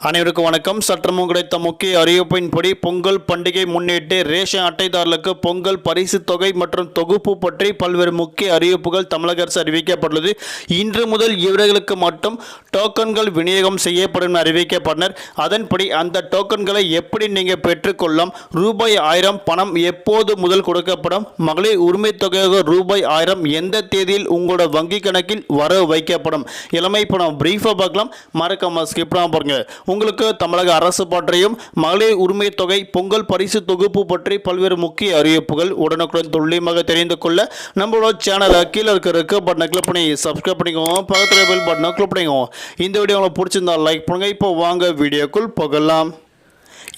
அனைவருக்கும் வணக்கம். சற்றமும் கிடைத்த முக்கிய அறிவிப்பின்படி பொங்கல் பண்டிகை முன்னிட்டு ரேஷன் அட்டைதாரர்களுக்கு பொங்கல் பரிசு தொகை மற்றும் தொகுப்பு பற்றி பல்வேறு முக்கிய அறிவிப்புகள் தமிழக அரசு அறிவிக்கப்பட்டுள்ளது. இன்று முதல் இவர்களுக்கு மட்டும் டோக்கன்கள் விநியோகம் செய்யப்படும் அறிவிக்கப்பட்டனர். அதன்படி அந்த டோக்கன்களை எப்படி நீங்கள் பெற்றுக்கொள்ளலாம், ரூபாய் 1000 பணம் எப்போது முதல் கொடுக்கப்படும், மகளிர் உரிமை தொகையாக ரூபாய் 1000 எந்த தேதியில் உங்களோட வங்கி கணக்கில் வர வைக்கப்படும், இளமை பணம் பிரீஃபாக பார்க்கலாம். மறக்காம ஸ்கிப் பண்ணாம பாருங்க. உங்களுக்கு தமிழக அரசு பற்றியும் மகளிர் உரிமை தொகை பொங்கல் பரிசு தொகுப்பு பற்றி பல்வேறு முக்கிய அறிவிப்புகள் உடனுக்குடன் துல்லியமாக தெரிந்து கொள்ள நம்மளோட சேனலை கீழே இருக்க பட்டனை கிளிக் பண்ணி சப்ஸ்கிரைப் பண்ணிக்கோங்க. பக்கத்தில் பெல் பட்டனை கிளிக் பண்ணிக்கோங்க. இந்த வீடியோ உங்களுக்கு பிடிச்சிருந்தா லைக் பண்ணுங்க. இப்போ வாங்க வீடியோக்குள் போகலாம்.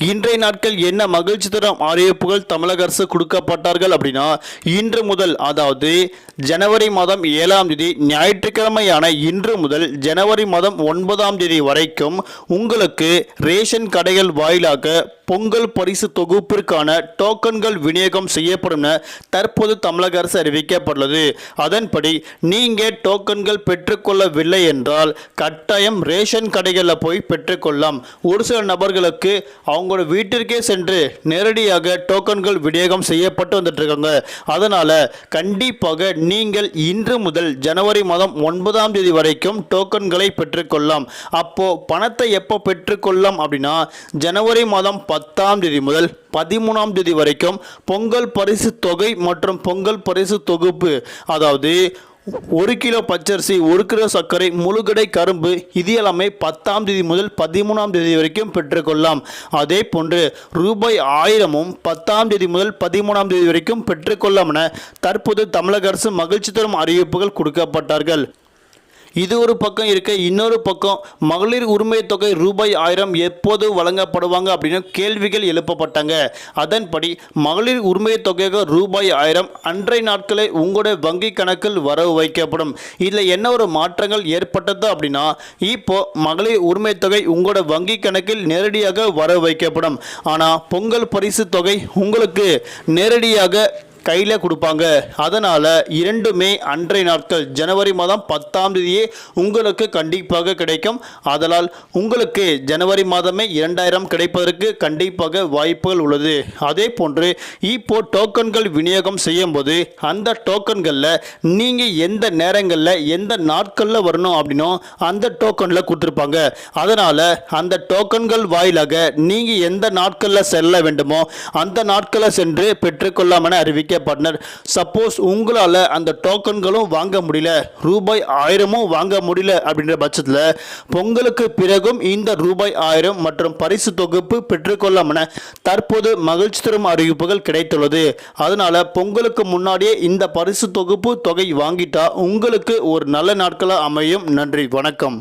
இன்றைய நாட்கள் என்ன மகிழ்ச்சி தரும் அறிவிப்புகள் தமிழக அரசு கொடுக்கப்பட்டார்கள் அப்படின்னா, இன்று முதல் அதாவது ஜனவரி மாதம் 7ஆம் தேதி ஞாயிற்றுக்கிழமையான இன்று முதல் ஜனவரி மாதம் 9ஆம் தேதி வரைக்கும் உங்களுக்கு ரேஷன் கடைகள் வாயிலாக பொங்கல் பரிசு தொகுப்பிற்கான டோக்கன்கள் விநியோகம் செய்யப்படும் என தற்போது தமிழக அரசு அறிவிக்கப்பட்டுள்ளது. அதன்படி நீங்கள் டோக்கன்கள் பெற்றுக்கொள்ளவில்லை என்றால் கட்டாயம் ரேஷன் கடைகளில் போய் பெற்றுக்கொள்ளலாம். ஒரு சில நபர்களுக்கு அவங்களோட வீட்டிற்கே சென்று நேரடியாக டோக்கன்கள் விநியோகம் செய்யப்பட்டு வந்துட்டு இருக்காங்க. அதனால் கண்டிப்பாக நீங்கள் இன்று முதல் ஜனவரி மாதம் 9ஆம் தேதி வரைக்கும் டோக்கன்களை பெற்றுக்கொள்ளலாம். அப்போ பணத்தை எப்போ பெற்றுக்கொள்ளலாம் அப்படின்னா, ஜனவரி மாதம் 10ஆம் தேதி முதல் 13ஆம் தேதி வரைக்கும் பொங்கல் பரிசு தொகை மற்றும் பொங்கல் பரிசு தொகுப்பு, அதாவது 1 கிலோ பச்சரிசி, 1 கிலோ சர்க்கரை, முழுகடை கரும்பு, இது எல்லாமே 10ஆம் தேதி முதல் 13ஆம் தேதி வரைக்கும் பெற்றுக்கொள்ளலாம். அதே போன்று ரூபாய் 1000ம் 10ஆம் தேதி முதல் 13ஆம் தேதி வரைக்கும் பெற்றுக்கொள்ளலாம் என தற்போது தமிழக அரசு மகிழ்ச்சி தரும் அறிவிப்புகள் கொடுக்கப்பட்டார்கள். இது ஒரு பக்கம் இருக்க, இன்னொரு பக்கம் மகளிர் உரிமை தொகை ரூபாய் 1000 எப்போது வழங்கப்படுவாங்க அப்படின்னு கேள்விகள் எழுப்பப்பட்டாங்க. அதன்படி மகளிர் உரிமை தொகையாக ரூபாய் 1000 அன்றைய நாட்களே உங்களுடைய வங்கி கணக்கில் வரவு வைக்கப்படும். இதில் என்ன ஒரு மாற்றங்கள் ஏற்பட்டது அப்படின்னா, இப்போ மகளிர் உரிமை தொகை உங்களோட வங்கி கணக்கில் நேரடியாக வரவு வைக்கப்படும். ஆனால் பொங்கல் பரிசு தொகை உங்களுக்கு நேரடியாக கையில் கொடுப்பாங்க. அதனால் இரண்டுமே அன்றைய நாட்கள் ஜனவரி மாதம் 10ஆம் தேதியே உங்களுக்கு கண்டிப்பாக கிடைக்கும். அதனால் உங்களுக்கு ஜனவரி மாதமே 2000 கிடைப்பதற்கு கண்டிப்பாக வாய்ப்புகள் உள்ளது. அதே போன்று இப்போ டோக்கன்கள் விநியோகம் செய்யும் போது அந்த டோக்கன்களில் நீங்கள் எந்த நேரங்களில் எந்த நாட்களில் வரணும் அப்படின்னோ அந்த டோக்கனில் கொடுத்துருப்பாங்க. அதனால் அந்த டோக்கன்கள் வாயிலாக நீங்கள் எந்த நாட்களில் செல்ல வேண்டுமோ அந்த நாட்களில் சென்று பெற்றுக்கொள்ளாமல் அறிவிக்க. சப்போஸ் உங்களால் அந்த டோக்கன்களும் வாங்க முடியல, ரூபாய் 1000ம் வாங்க முடியல அப்படின்ற பட்சத்தில் பொங்கலுக்கு பிறகும் இந்த ரூபாய் 1000 மற்றும் பரிசு தொகுப்பு பெற்றுக்கொள்ளாம தற்போது மகிழ்ச்சி தரும் அறிவிப்புகள் கிடைத்துள்ளது. அதனால பொங்கலுக்கு முன்னாடியே இந்த பரிசு தொகுப்பு தொகை வாங்கிட்டா உங்களுக்கு ஒரு நல்ல நாட்களாக அமையும். நன்றி, வணக்கம்.